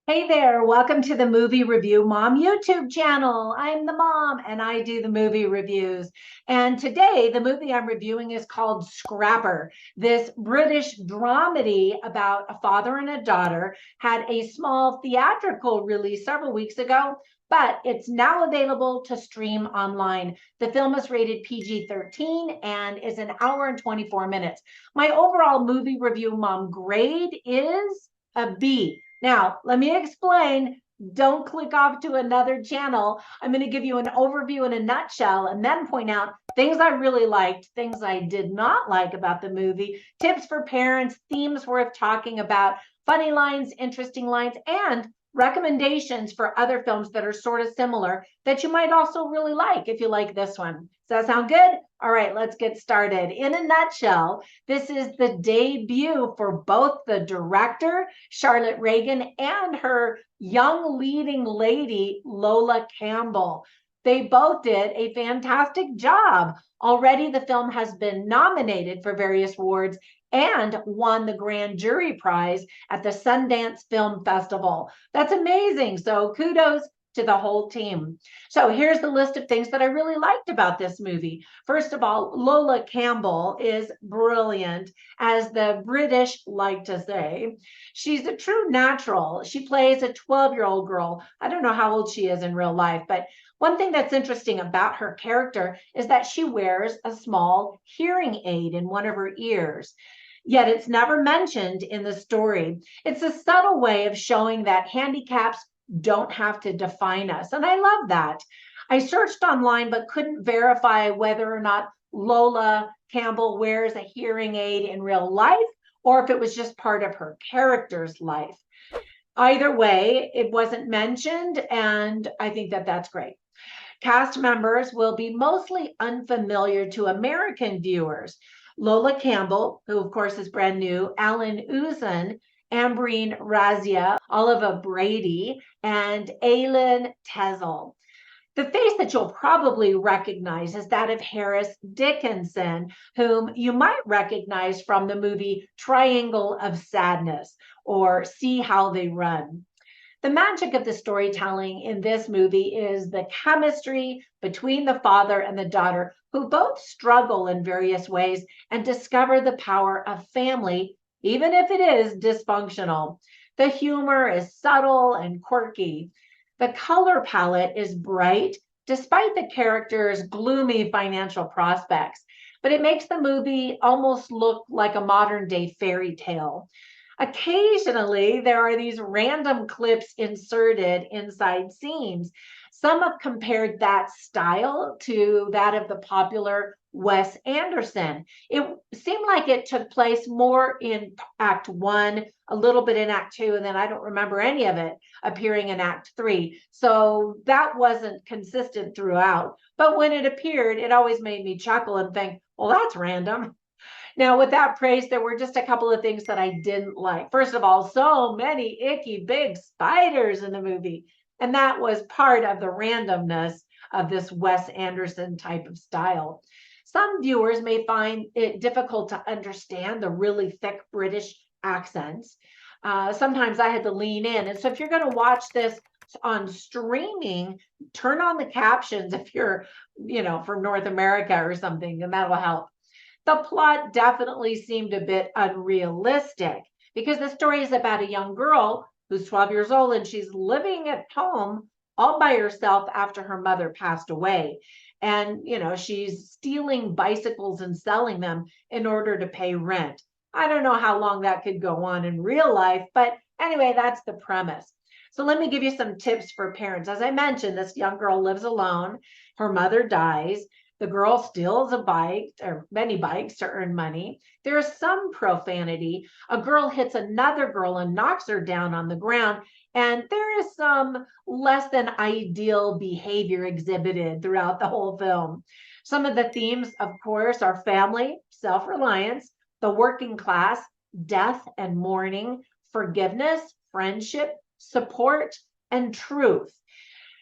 Hey there, welcome to the Movie Review Mom YouTube channel. I'm the mom and I do the movie reviews. And today, the movie I'm reviewing is called Scrapper. This British dramedy about a father and a daughter had a small theatrical release several weeks ago, but it's now available to stream online. The film is rated PG-13 and is an hour and 24 minutes. My overall movie review mom grade is a B. Now, let me explain. Don't click off to another channel. I'm going to give you an overview in a nutshell and then point out things I really liked, things I did not like about the movie, tips for parents, themes worth talking about, funny lines, interesting lines, and recommendations for other films that are sort of similar that you might also really like if you like this one. Does that sound good? All right, let's get started. In a nutshell, this is the debut for both the director, Charlotte Regan, and her young leading lady, Lola Campbell. They both did a fantastic job. Already, the film has been nominated for various awards and won the grand jury prize at the Sundance Film Festival. That's amazing. So kudos to the whole team. So here's the list of things that I really liked about this movie. First of all, Lola Campbell is brilliant, as the British like to say. She's a true natural. She plays a 12-year-old girl. I don't know how old she is in real life, but one thing that's interesting about her character is that she wears a small hearing aid in one of her ears. Yet it's never mentioned in the story. It's a subtle way of showing that handicaps don't have to define us. And I love that. I searched online but couldn't verify whether or not Lola Campbell wears a hearing aid in real life or if it was just part of her character's life. Either way, it wasn't mentioned, and I think that that's great. Cast members will be mostly unfamiliar to American viewers. Lola Campbell, who of course is brand new, Alan Uzun, Ambreen Razia, Oliva Brady, and Aileen Tezel. The face that you'll probably recognize is that of Harris Dickinson, whom you might recognize from the movie Triangle of Sadness or See How They Run. The magic of the storytelling in this movie is the chemistry between the father and the daughter, who both struggle in various ways and discover the power of family, even if it is dysfunctional. The humor is subtle and quirky. The color palette is bright, despite the characters' gloomy financial prospects, but it makes the movie almost look like a modern day fairy tale. Occasionally, there are these random clips inserted inside scenes. Some have compared that style to that of the popular Wes Anderson. It seemed like it took place more in Act One, a little bit in Act Two, and then I don't remember any of it appearing in Act Three. So that wasn't consistent throughout. But when it appeared, it always made me chuckle and think, well, that's random. Now, with that praise, there were just a couple of things that I didn't like. First of all, so many icky big spiders in the movie. And that was part of the randomness of this Wes Anderson type of style. Some viewers may find it difficult to understand the really thick British accents. Sometimes I had to lean in. And so if you're going to watch this on streaming, turn on the captions if you're, from North America or something, and that'll help. The plot definitely seemed a bit unrealistic because the story is about a young girl who's 12 years old and she's living at home all by herself after her mother passed away. And, she's stealing bicycles and selling them in order to pay rent. I don't know how long that could go on in real life, but anyway, that's the premise. So let me give you some tips for parents. As I mentioned, this young girl lives alone. Her mother dies. The girl steals a bike or many bikes to earn money. There is some profanity. A girl hits another girl and knocks her down on the ground. And there is some less than ideal behavior exhibited throughout the whole film. Some of the themes, of course, are family, self-reliance, the working class, death and mourning, forgiveness, friendship, support, and truth.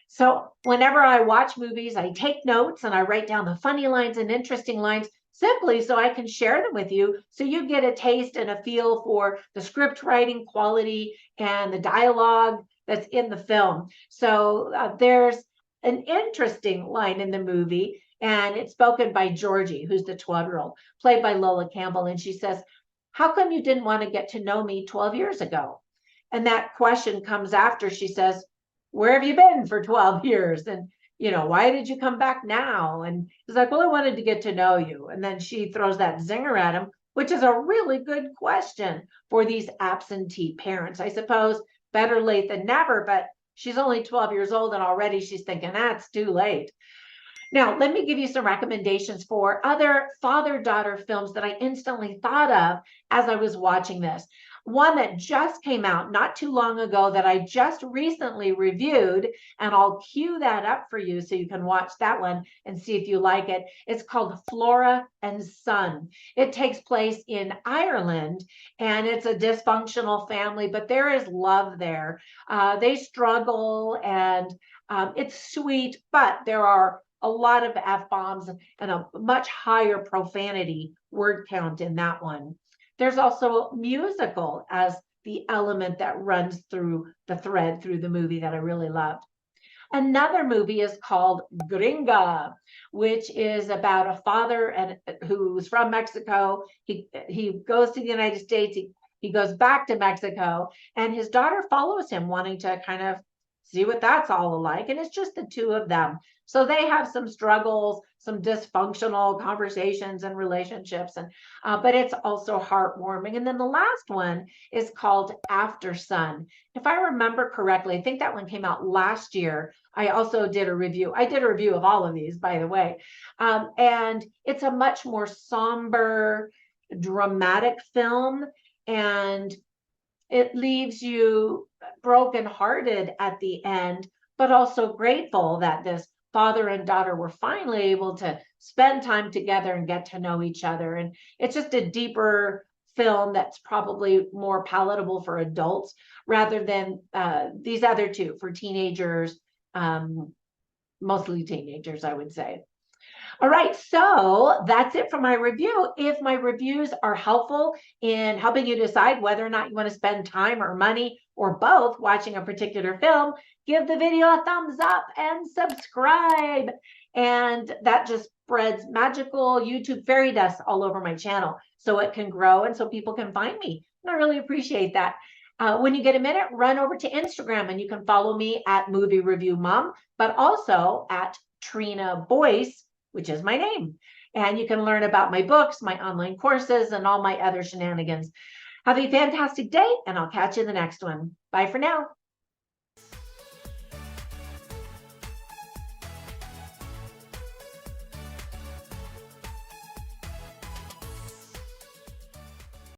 So whenever I watch movies, I take notes and I write down the funny lines and interesting lines simply so I can share them with you so you get a taste and a feel for the script writing quality and the dialogue that's in the film. So there's an interesting line in the movie, and it's spoken by Georgie, who's the 12-year-old, played by Lola Campbell. And she says, "How come you didn't want to get to know me 12 years ago?" And that question comes after she says, "Where have you been for 12 years? And, why did you come back now?" And he's like, "Well, I wanted to get to know you." And then she throws that zinger at him, which is a really good question for these absentee parents. I suppose better late than never, but she's only 12 years old and already she's thinking that's too late. Now, let me give you some recommendations for other father-daughter films that I instantly thought of as I was watching this. One that just came out not too long ago that I just recently reviewed, and I'll cue that up for you so you can watch that one and see if you like it. It's called Flora and Son. It takes place in Ireland, and it's a dysfunctional family, but there is love there. They struggle, and it's sweet, but there are a lot of F-bombs and a much higher profanity word count in that one. There's also musical as the element that runs through the thread through the movie that I really loved. Another movie is called Gringa, which is about a father who's from Mexico. He goes to the United States. He goes back to Mexico, and his daughter follows him, wanting to kind of see what that's all like. And it's just the two of them. So they have some struggles, some dysfunctional conversations and relationships, but it's also heartwarming. And then the last one is called After Sun. If I remember correctly, I think that one came out last year. I also did a review. I did a review of all of these, by the way. And it's a much more somber, dramatic film. And it leaves you brokenhearted at the end, but also grateful that this father and daughter were finally able to spend time together and get to know each other. And it's just a deeper film that's probably more palatable for adults rather than these other two for teenagers, mostly teenagers, I would say. All right, so that's it for my review. If my reviews are helpful in helping you decide whether or not you want to spend time or money or both watching a particular film, give the video a thumbs up and subscribe. And that just spreads magical YouTube fairy dust all over my channel so it can grow and so people can find me. And I really appreciate that. When you get a minute, run over to Instagram and you can follow me at Movie Review Mom, but also at Trina Boice, which is my name. And you can learn about my books, my online courses, and all my other shenanigans. Have a fantastic day, and I'll catch you in the next one. Bye for now.